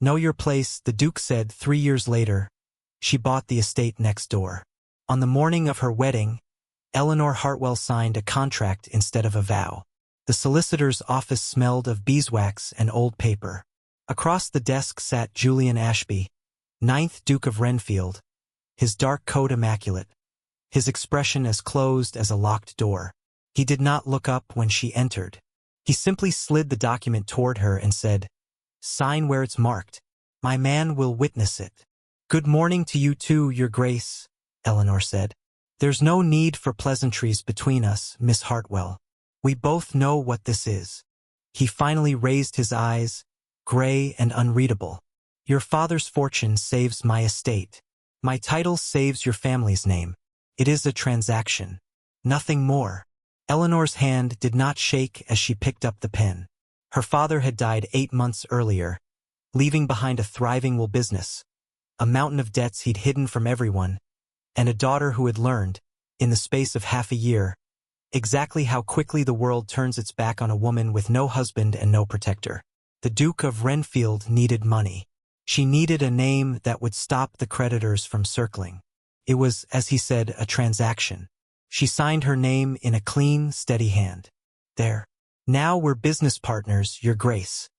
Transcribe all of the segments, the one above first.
Know your place, the Duke said 3 years later. She bought the estate next door. On the morning of her wedding, Eleanor Hartwell signed a contract instead of a vow. The solicitor's office smelled of beeswax and old paper. Across the desk sat Julian Ashby, 9th Duke of Renfield, his dark coat immaculate, his expression as closed as a locked door. He did not look up when she entered. He simply slid the document toward her and said, "Sign where it's marked. My man will witness it." "Good morning to you too, Your Grace," Eleanor said. "There's no need for pleasantries between us, Miss Hartwell. We both know what this is." He finally raised his eyes, gray and unreadable. "Your father's fortune saves my estate. My title saves your family's name. It is a transaction. Nothing more." Eleanor's hand did not shake as she picked up the pen. Her father had died 8 months earlier, leaving behind a thriving wool business, a mountain of debts he'd hidden from everyone, and a daughter who had learned, in the space of half a year, exactly how quickly the world turns its back on a woman with no husband and no protector. The Duke of Renfield needed money. She needed a name that would stop the creditors from circling. It was, as he said, a transaction. She signed her name in a clean, steady hand. "There. Now we're business partners, Your Grace."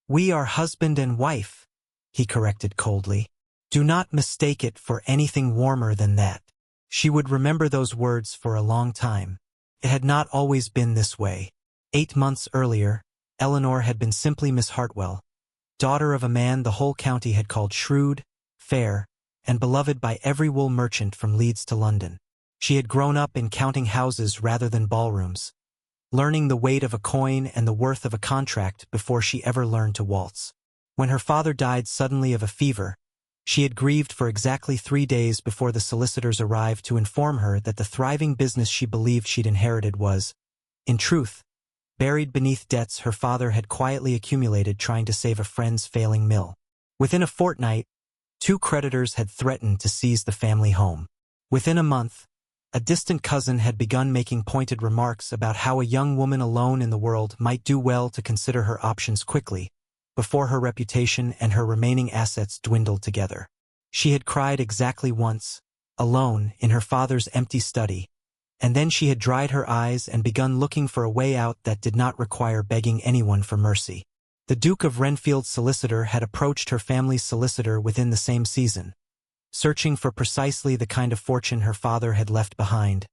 "We are husband and wife," he corrected coldly. "Do not mistake it for anything warmer than that." She would remember those words for a long time. It had not always been this way. 8 months earlier, Eleanor had been simply Miss Hartwell, daughter of a man the whole county had called shrewd, fair, and beloved by every wool merchant from Leeds to London. She had grown up in counting houses rather than ballrooms, learning the weight of a coin and the worth of a contract before she ever learned to waltz. When her father died suddenly of a fever, she had grieved for exactly 3 days before the solicitors arrived to inform her that the thriving business she believed she'd inherited was, in truth, buried beneath debts her father had quietly accumulated trying to save a friend's failing mill. Within a fortnight, 2 creditors had threatened to seize the family home. Within a month, a distant cousin had begun making pointed remarks about how a young woman alone in the world might do well to consider her options quickly, before her reputation and her remaining assets dwindled together. She had cried exactly once, alone, in her father's empty study, and then she had dried her eyes and begun looking for a way out that did not require begging anyone for mercy. The Duke of Renfield's solicitor had approached her family's solicitor within the same season, searching for precisely the kind of fortune her father had left behind,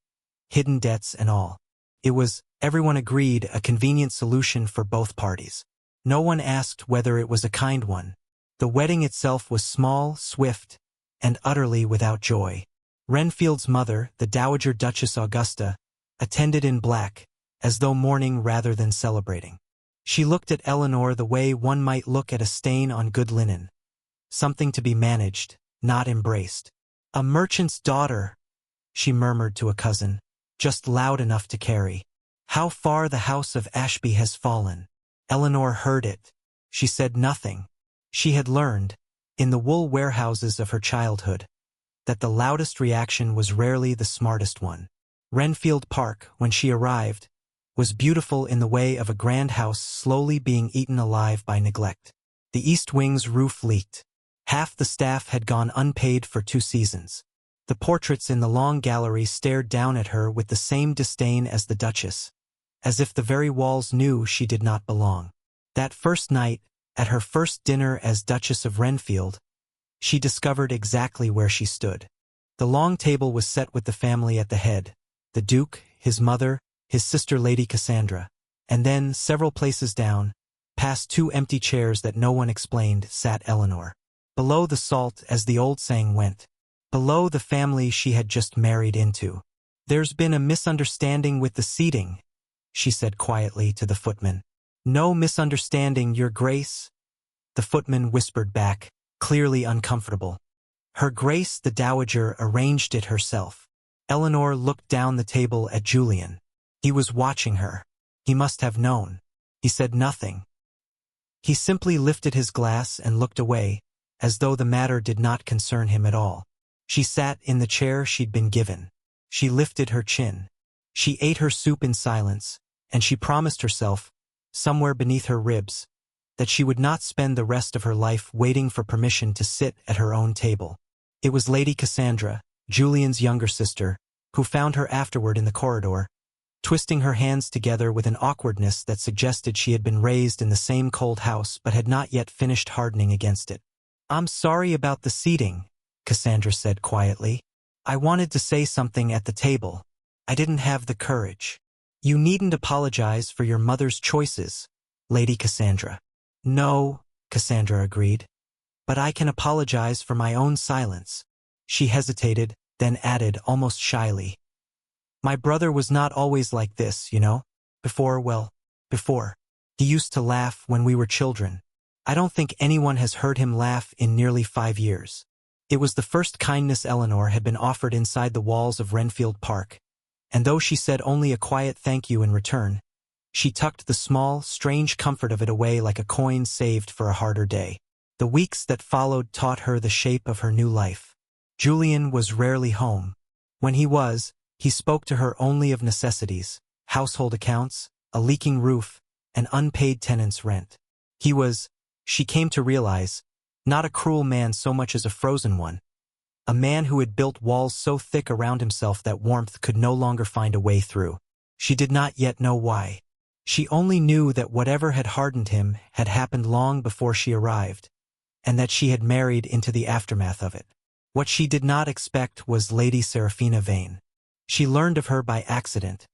hidden debts and all. It was, everyone agreed, a convenient solution for both parties. No one asked whether it was a kind one. The wedding itself was small, swift, and utterly without joy. Renfield's mother, the Dowager Duchess Augusta, attended in black, as though mourning rather than celebrating. She looked at Eleanor the way one might look at a stain on good linen. Something to be managed, not embraced. "A merchant's daughter," she murmured to a cousin, just loud enough to carry. "How far the house of Ashby has fallen." Eleanor heard it. She said nothing. She had learned, in the wool warehouses of her childhood, that the loudest reaction was rarely the smartest one. Renfield Park, when she arrived, was beautiful in the way of a grand house slowly being eaten alive by neglect. The east wing's roof leaked. Half the staff had gone unpaid for 2 seasons. The portraits in the long gallery stared down at her with the same disdain as the Duchess, as if the very walls knew she did not belong. That first night, at her first dinner as Duchess of Renfield, she discovered exactly where she stood. The long table was set with the family at the head, the Duke, his mother, his sister Lady Cassandra, and then, several places down, past 2 empty chairs that no one explained, sat Eleanor. Below the salt, as the old saying went. Below the family she had just married into. "There's been a misunderstanding with the seating," she said quietly to the footman. "No misunderstanding, Your Grace," the footman whispered back, clearly uncomfortable. "Her Grace the Dowager arranged it herself." Eleanor looked down the table at Julian. He was watching her. He must have known. He said nothing. He simply lifted his glass and looked away, as though the matter did not concern him at all. She sat in the chair she'd been given. She lifted her chin. She ate her soup in silence, and she promised herself, somewhere beneath her ribs, that she would not spend the rest of her life waiting for permission to sit at her own table. It was Lady Cassandra, Julian's younger sister, who found her afterward in the corridor, twisting her hands together with an awkwardness that suggested she had been raised in the same cold house but had not yet finished hardening against it. "I'm sorry about the seating," Cassandra said quietly. "I wanted to say something at the table. I didn't have the courage." "You needn't apologize for your mother's choices, Lady Cassandra." "No," Cassandra agreed, "but I can apologize for my own silence." She hesitated, then added almost shyly, "My brother was not always like this, you know. Before. He used to laugh when we were children. I don't think anyone has heard him laugh in nearly 5 years." It was the first kindness Eleanor had been offered inside the walls of Renfield Park, and though she said only a quiet thank you in return, she tucked the small, strange comfort of it away like a coin saved for a harder day. The weeks that followed taught her the shape of her new life. Julian was rarely home. When he was, he spoke to her only of necessities, household accounts, a leaking roof, and unpaid tenants' rent. He was, she came to realize, not a cruel man so much as a frozen one. A man who had built walls so thick around himself that warmth could no longer find a way through. She did not yet know why. She only knew that whatever had hardened him had happened long before she arrived, and that she had married into the aftermath of it. What she did not expect was Lady Seraphina Vane. She learned of her by accident,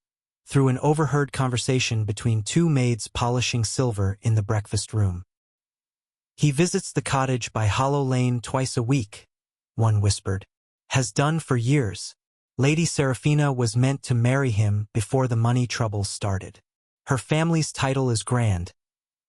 through an overheard conversation between two maids polishing silver in the breakfast room. "He visits the cottage by Hollow Lane twice a week," one whispered. "Has done for years. Lady Seraphina was meant to marry him before the money troubles started. Her family's title is grand,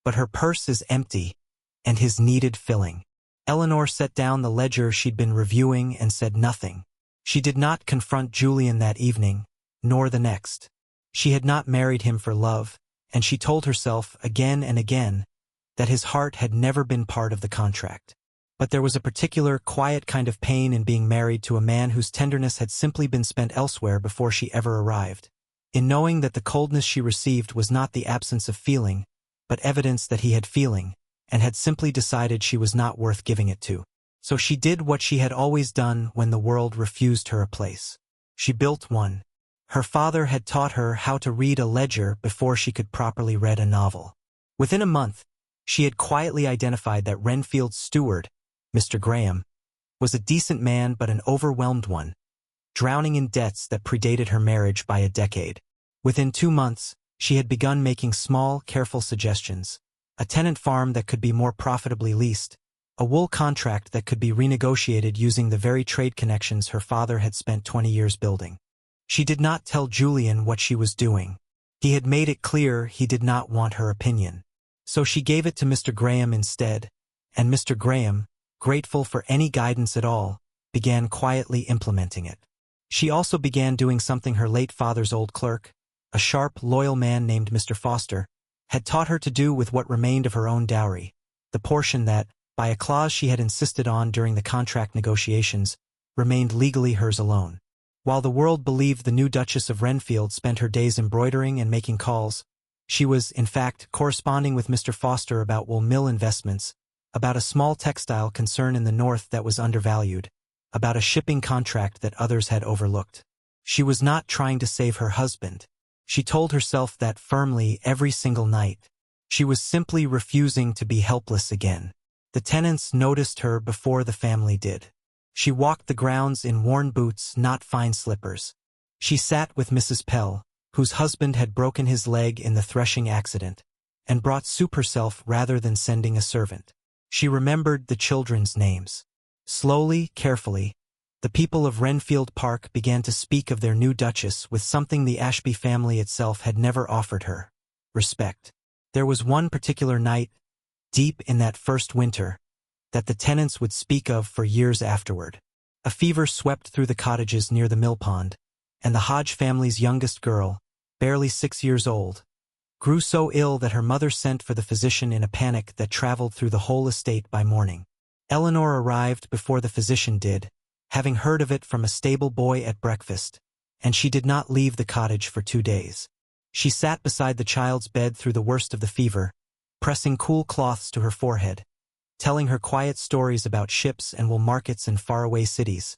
but her purse is empty, and his needed filling." Eleanor set down the ledger she'd been reviewing and said nothing. She did not confront Julian that evening, nor the next. She had not married him for love, and she told herself again and again that his heart had never been part of the contract. But there was a particular, quiet kind of pain in being married to a man whose tenderness had simply been spent elsewhere before she ever arrived. In knowing that the coldness she received was not the absence of feeling, but evidence that he had feeling, and had simply decided she was not worth giving it to. So she did what she had always done when the world refused her a place. She built one. Her father had taught her how to read a ledger before she could properly read a novel. Within a month, she had quietly identified that Renfield's steward, Mr. Graham, was a decent man but an overwhelmed one, drowning in debts that predated her marriage by a decade. Within 2 months, she had begun making small, careful suggestions. A tenant farm that could be more profitably leased, a wool contract that could be renegotiated using the very trade connections her father had spent 20 years building. She did not tell Julian what she was doing. He had made it clear he did not want her opinion. So she gave it to Mr. Graham instead, and Mr. Graham, grateful for any guidance at all, began quietly implementing it. She also began doing something her late father's old clerk, a sharp, loyal man named Mr. Foster, had taught her to do with what remained of her own dowry, the portion that, by a clause she had insisted on during the contract negotiations, remained legally hers alone. While the world believed the new Duchess of Renfield spent her days embroidering and making calls, she was, in fact, corresponding with Mr. Foster about wool mill investments, about a small textile concern in the north that was undervalued, about a shipping contract that others had overlooked. She was not trying to save her husband. She told herself that firmly every single night. She was simply refusing to be helpless again. The tenants noticed her before the family did. She walked the grounds in worn boots, not fine slippers. She sat with Mrs. Pell, whose husband had broken his leg in the threshing accident, and brought soup herself rather than sending a servant. She remembered the children's names. Slowly, carefully, the people of Renfield Park began to speak of their new Duchess with something the Ashby family itself had never offered her: respect. There was one particular night, deep in that first winter, that the tenants would speak of for years afterward. A fever swept through the cottages near the mill pond, and the Hodge family's youngest girl, barely 6 years old, grew so ill that her mother sent for the physician in a panic that traveled through the whole estate by morning. Eleanor arrived before the physician did, having heard of it from a stable boy at breakfast, and she did not leave the cottage for 2 days. She sat beside the child's bed through the worst of the fever, pressing cool cloths to her forehead, telling her quiet stories about ships and wool markets in faraway cities,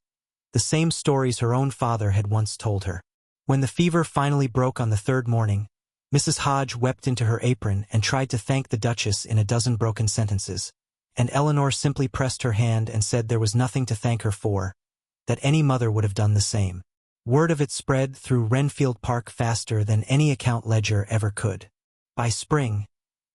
the same stories her own father had once told her. When the fever finally broke on the third morning, Mrs. Hodge wept into her apron and tried to thank the Duchess in a dozen broken sentences, and Eleanor simply pressed her hand and said there was nothing to thank her for, that any mother would have done the same. Word of it spread through Renfield Park faster than any account ledger ever could. By spring,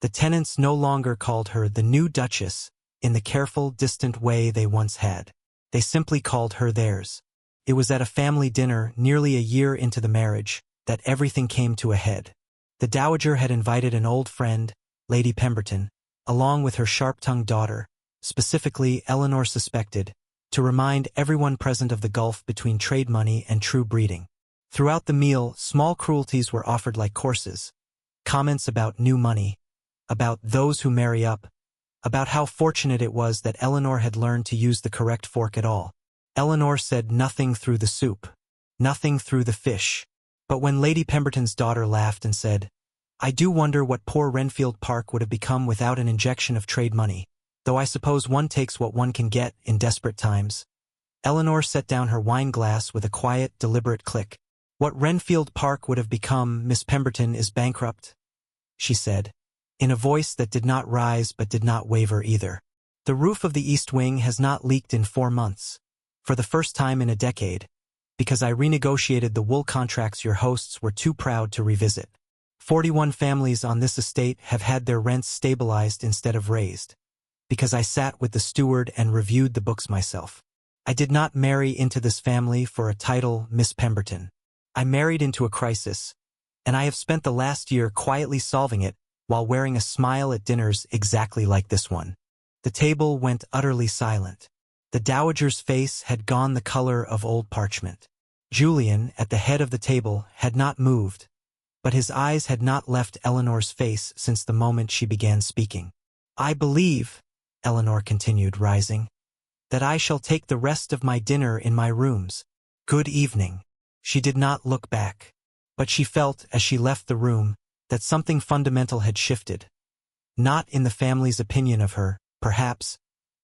the tenants no longer called her the new Duchess in the careful, distant way they once had. They simply called her theirs. It was at a family dinner nearly a year into the marriage that everything came to a head. The Dowager had invited an old friend, Lady Pemberton, along with her sharp-tongued daughter, specifically Eleanor suspected, to remind everyone present of the gulf between trade money and true breeding. Throughout the meal, small cruelties were offered like courses. Comments about new money, about those who marry up, about how fortunate it was that Eleanor had learned to use the correct fork at all. Eleanor said nothing through the soup, nothing through the fish. But when Lady Pemberton's daughter laughed and said, "I do wonder what poor Renfield Park would have become without an injection of trade money, though I suppose one takes what one can get in desperate times," Eleanor set down her wine glass with a quiet, deliberate click. "What Renfield Park would have become, Miss Pemberton, is bankrupt," she said, in a voice that did not rise but did not waver either. "The roof of the East Wing has not leaked in 4 months, for the first time in a decade, because I renegotiated the wool contracts your hosts were too proud to revisit. 41 families on this estate have had their rents stabilized instead of raised, because I sat with the steward and reviewed the books myself. I did not marry into this family for a title, Miss Pemberton. I married into a crisis, and I have spent the last year quietly solving it while wearing a smile at dinners exactly like this one." The table went utterly silent. The Dowager's face had gone the color of old parchment. Julian, at the head of the table, had not moved, but his eyes had not left Eleanor's face since the moment she began speaking. "I believe," Eleanor continued, rising, "that I shall take the rest of my dinner in my rooms. Good evening." She did not look back, but she felt, as she left the room, that something fundamental had shifted. Not in the family's opinion of her, perhaps,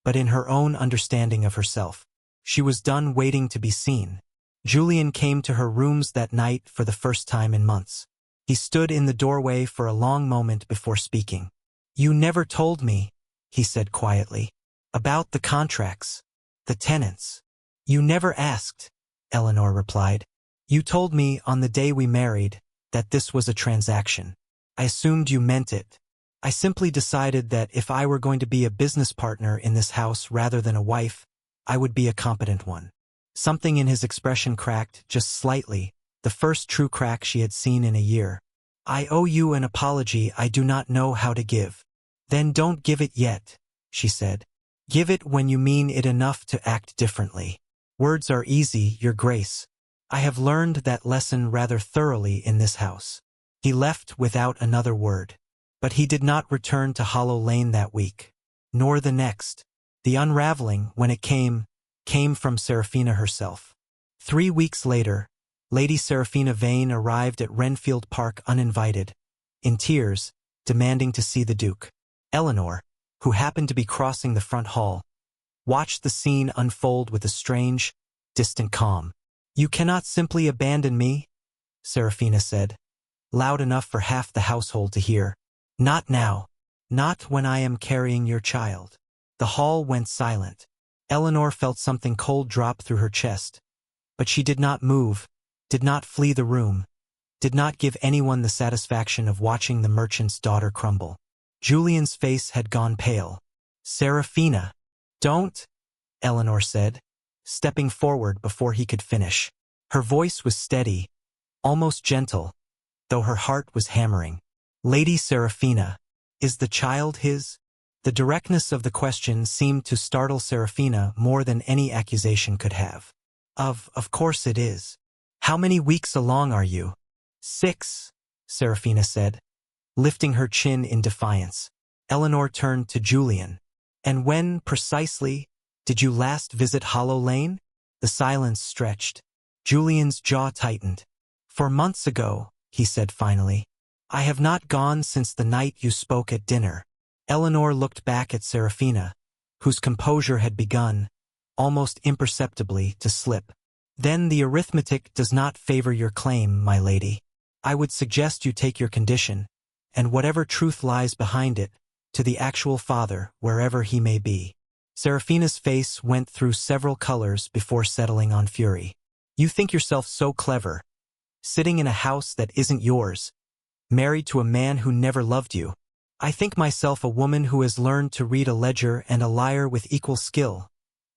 but in her own understanding of herself. She was done waiting to be seen. Julian came to her rooms that night for the first time in months. He stood in the doorway for a long moment before speaking. "You never told me," he said quietly, "about the contracts, the tenants." "You never asked," Eleanor replied. "You told me on the day we married that this was a transaction. I assumed you meant it. I simply decided that if I were going to be a business partner in this house rather than a wife, I would be a competent one." Something in his expression cracked, just slightly, the first true crack she had seen in a year. "I owe you an apology I do not know how to give." "Then don't give it yet," she said. "Give it when you mean it enough to act differently. Words are easy, Your Grace. I have learned that lesson rather thoroughly in this house." He left without another word. But he did not return to Hollow Lane that week, nor the next. The unraveling, when it came from Seraphina herself. 3 weeks later, Lady Seraphina Vane arrived at Renfield Park uninvited, in tears, demanding to see the Duke. Eleanor, who happened to be crossing the front hall, watched the scene unfold with a strange, distant calm. "You cannot simply abandon me," Seraphina said, loud enough for half the household to hear. "Not now. Not when I am carrying your child." The hall went silent. Eleanor felt something cold drop through her chest, but she did not move, did not flee the room, did not give anyone the satisfaction of watching the merchant's daughter crumble. Julian's face had gone pale. "Seraphina, don't," Eleanor said, stepping forward before he could finish. Her voice was steady, almost gentle, though her heart was hammering. "Lady Seraphina, is the child his?" The directness of the question seemed to startle Seraphina more than any accusation could have. Of course it is. How many weeks along are you?" 6, Seraphina said, lifting her chin in defiance. Eleanor turned to Julian. "And when, precisely, did you last visit Hollow Lane?" The silence stretched. Julian's jaw tightened. "4 months ago," he said finally. "I have not gone since the night you spoke at dinner." Eleanor looked back at Seraphina, whose composure had begun, almost imperceptibly, to slip. Then the arithmetic does not favor your claim, my lady. I would suggest you take your condition, and whatever truth lies behind it, to the actual father, wherever he may be. Seraphina's face went through several colors before settling on fury. You think yourself so clever, sitting in a house that isn't yours, married to a man who never loved you. I think myself a woman who has learned to read a ledger and a liar with equal skill,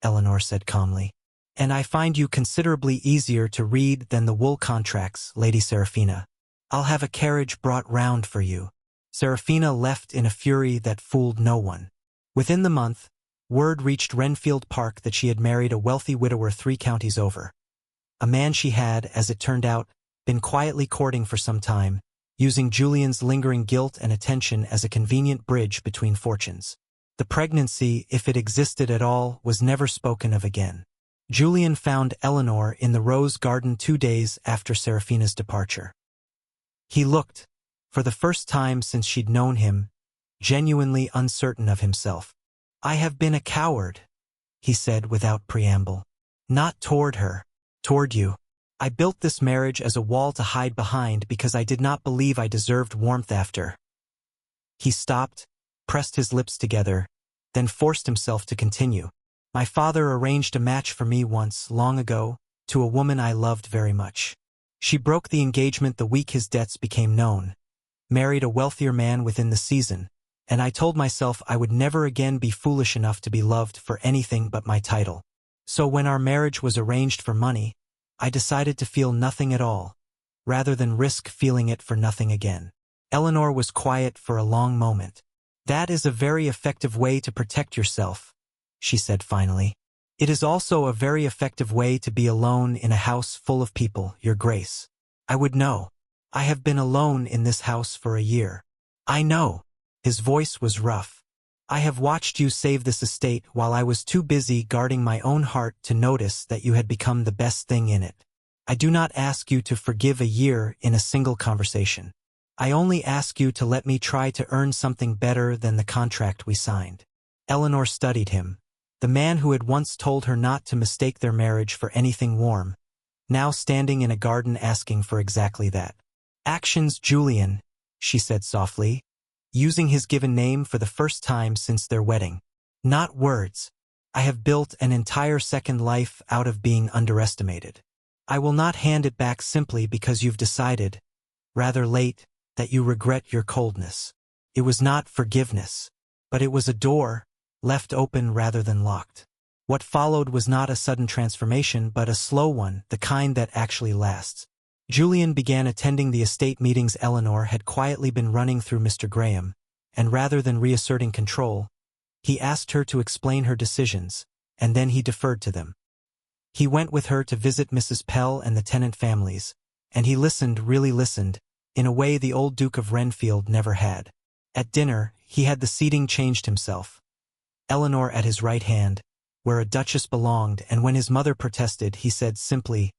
Eleanor said calmly. And I find you considerably easier to read than the wool contracts, Lady Seraphina. I'll have a carriage brought round for you. Seraphina left in a fury that fooled no one. Within the month, word reached Renfield Park that she had married a wealthy widower 3 counties over. A man she had, as it turned out, been quietly courting for some time, using Julian's lingering guilt and attention as a convenient bridge between fortunes. The pregnancy, if it existed at all, was never spoken of again. Julian found Eleanor in the rose garden 2 days after Seraphina's departure. He looked, for the first time since she'd known him, genuinely uncertain of himself. I have been a coward, he said without preamble. Not toward her, toward you. I built this marriage as a wall to hide behind because I did not believe I deserved warmth after. He stopped, pressed his lips together, then forced himself to continue. My father arranged a match for me once, long ago, to a woman I loved very much. She broke the engagement the week his debts became known, married a wealthier man within the season, and I told myself I would never again be foolish enough to be loved for anything but my title. So when our marriage was arranged for money, I decided to feel nothing at all, rather than risk feeling it for nothing again. Eleanor was quiet for a long moment. That is a very effective way to protect yourself, she said finally. It is also a very effective way to be alone in a house full of people, Your Grace. I would know. I have been alone in this house for a year. I know. His voice was rough. I have watched you save this estate while I was too busy guarding my own heart to notice that you had become the best thing in it. I do not ask you to forgive a year in a single conversation. I only ask you to let me try to earn something better than the contract we signed. Eleanor studied him, the man who had once told her not to mistake their marriage for anything warm, now standing in a garden asking for exactly that. Actions, Julian, she said softly, using his given name for the first time since their wedding. Not words. I have built an entire second life out of being underestimated. I will not hand it back simply because you've decided, rather late, that you regret your coldness. It was not forgiveness, but it was a door, left open rather than locked. What followed was not a sudden transformation but a slow one, the kind that actually lasts. Julian began attending the estate meetings Eleanor had quietly been running through Mr. Graham, and rather than reasserting control, he asked her to explain her decisions, and then he deferred to them. He went with her to visit Mrs. Pell and the tenant families, and he listened, really listened, in a way the old Duke of Renfield never had. At dinner, he had the seating changed himself. Eleanor at his right hand, where a duchess belonged, and when his mother protested, he said simply,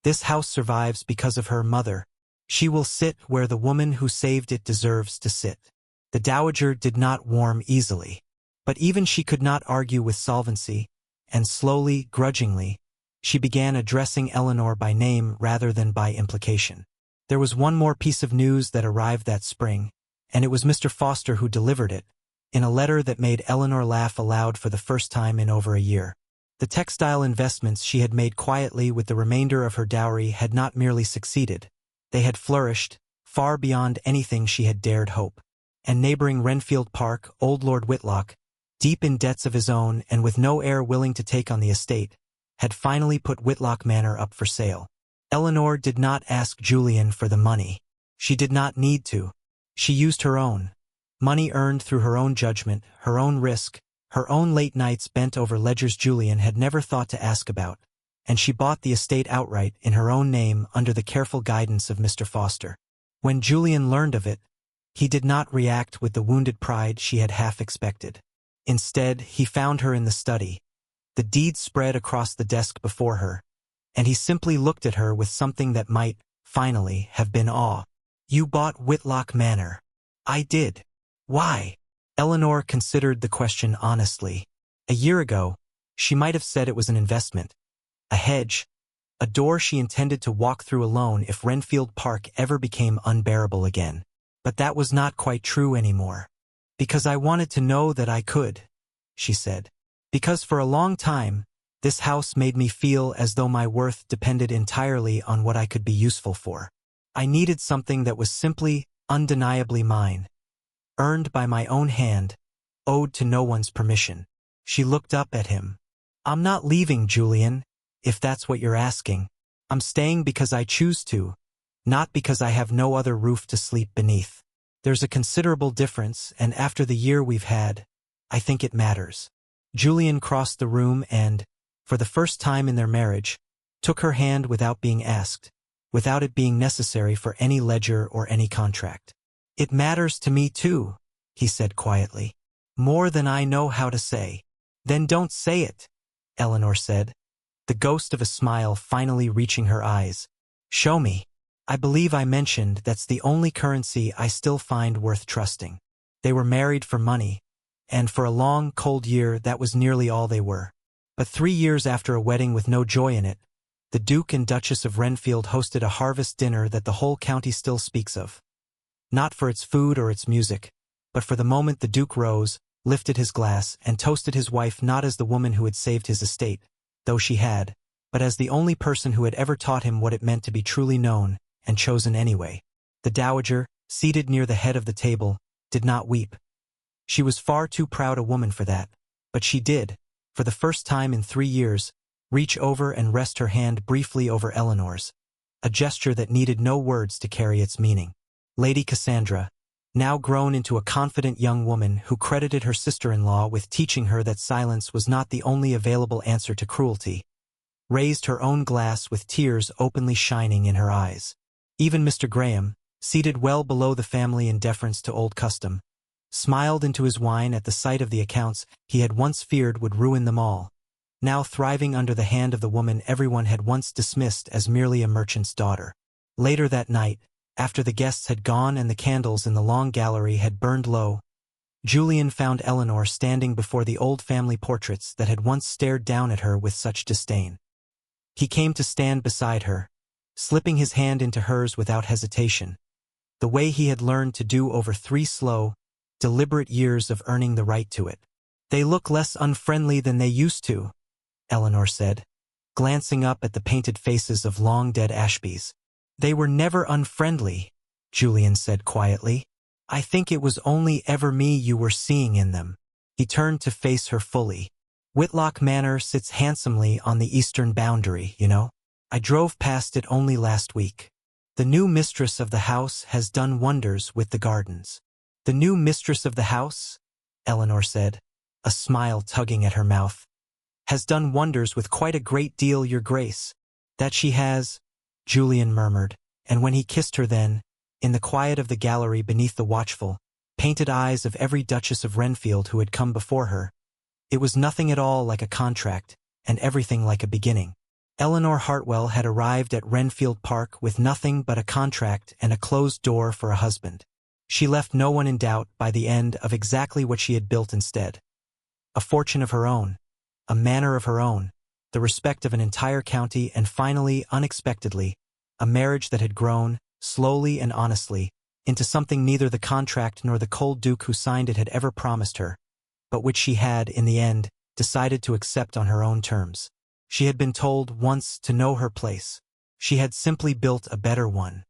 "This house survives because of her mother. She will sit where the woman who saved it deserves to sit." The dowager did not warm easily, but even she could not argue with solvency, and slowly, grudgingly, she began addressing Eleanor by name rather than by implication. There was one more piece of news that arrived that spring, and it was Mr. Foster who delivered it, in a letter that made Eleanor laugh aloud for the first time in over a year. The textile investments she had made quietly with the remainder of her dowry had not merely succeeded, they had flourished, far beyond anything she had dared hope. And neighboring Renfield Park, old Lord Whitlock, deep in debts of his own and with no heir willing to take on the estate, had finally put Whitlock Manor up for sale. Eleanor did not ask Julian for the money. She did not need to. She used her own. Money earned through her own judgment, her own risk, her own late nights bent over ledgers Julian had never thought to ask about, and she bought the estate outright in her own name under the careful guidance of Mr. Foster. When Julian learned of it, he did not react with the wounded pride she had half expected. Instead, he found her in the study, the deed spread across the desk before her, and he simply looked at her with something that might, finally, have been awe. "You bought Whitlock Manor." "I did." "Why?" Eleanor considered the question honestly. A year ago, she might have said it was an investment, a hedge, a door she intended to walk through alone if Renfield Park ever became unbearable again. But that was not quite true anymore. Because I wanted to know that I could, she said. Because for a long time, this house made me feel as though my worth depended entirely on what I could be useful for. I needed something that was simply, undeniably mine, earned by my own hand, owed to no one's permission. She looked up at him. I'm not leaving, Julian, if that's what you're asking. I'm staying because I choose to, not because I have no other roof to sleep beneath. There's a considerable difference, and after the year we've had, I think it matters. Julian crossed the room and, for the first time in their marriage, took her hand without being asked, without it being necessary for any ledger or any contract. It matters to me too, he said quietly. More than I know how to say. Then don't say it, Eleanor said, the ghost of a smile finally reaching her eyes. Show me. I believe I mentioned that's the only currency I still find worth trusting. They were married for money, and for a long, cold year that was nearly all they were. But 3 years after a wedding with no joy in it, the Duke and Duchess of Renfield hosted a harvest dinner that the whole county still speaks of. Not for its food or its music, but for the moment the Duke rose, lifted his glass, and toasted his wife not as the woman who had saved his estate, though she had, but as the only person who had ever taught him what it meant to be truly known, and chosen anyway. The dowager, seated near the head of the table, did not weep. She was far too proud a woman for that, but she did, for the first time in 3 years, reach over and rest her hand briefly over Eleanor's, a gesture that needed no words to carry its meaning. Lady Cassandra, now grown into a confident young woman who credited her sister-in-law with teaching her that silence was not the only available answer to cruelty, raised her own glass with tears openly shining in her eyes. Even Mr. Graham, seated well below the family in deference to old custom, smiled into his wine at the sight of the accounts he had once feared would ruin them all, now thriving under the hand of the woman everyone had once dismissed as merely a merchant's daughter. Later that night, after the guests had gone and the candles in the long gallery had burned low, Julian found Eleanor standing before the old family portraits that had once stared down at her with such disdain. He came to stand beside her, slipping his hand into hers without hesitation, the way he had learned to do over 3 slow, deliberate years of earning the right to it. They look less unfriendly than they used to, Eleanor said, glancing up at the painted faces of long-dead Ashbys. They were never unfriendly, Julian said quietly. I think it was only ever me you were seeing in them. He turned to face her fully. Whitlock Manor sits handsomely on the eastern boundary, you know. I drove past it only last week. The new mistress of the house has done wonders with the gardens. The new mistress of the house, Eleanor said, a smile tugging at her mouth, has done wonders with quite a great deal, your grace. That she has, Julian murmured, and when he kissed her then, in the quiet of the gallery beneath the watchful, painted eyes of every Duchess of Renfield who had come before her, it was nothing at all like a contract, and everything like a beginning. Eleanor Hartwell had arrived at Renfield Park with nothing but a contract and a closed door for a husband. She left no one in doubt by the end of exactly what she had built instead. A fortune of her own, a manor of her own, the respect of an entire county, and finally, unexpectedly, a marriage that had grown, slowly and honestly, into something neither the contract nor the cold Duke who signed it had ever promised her, but which she had, in the end, decided to accept on her own terms. She had been told once to know her place. She had simply built a better one.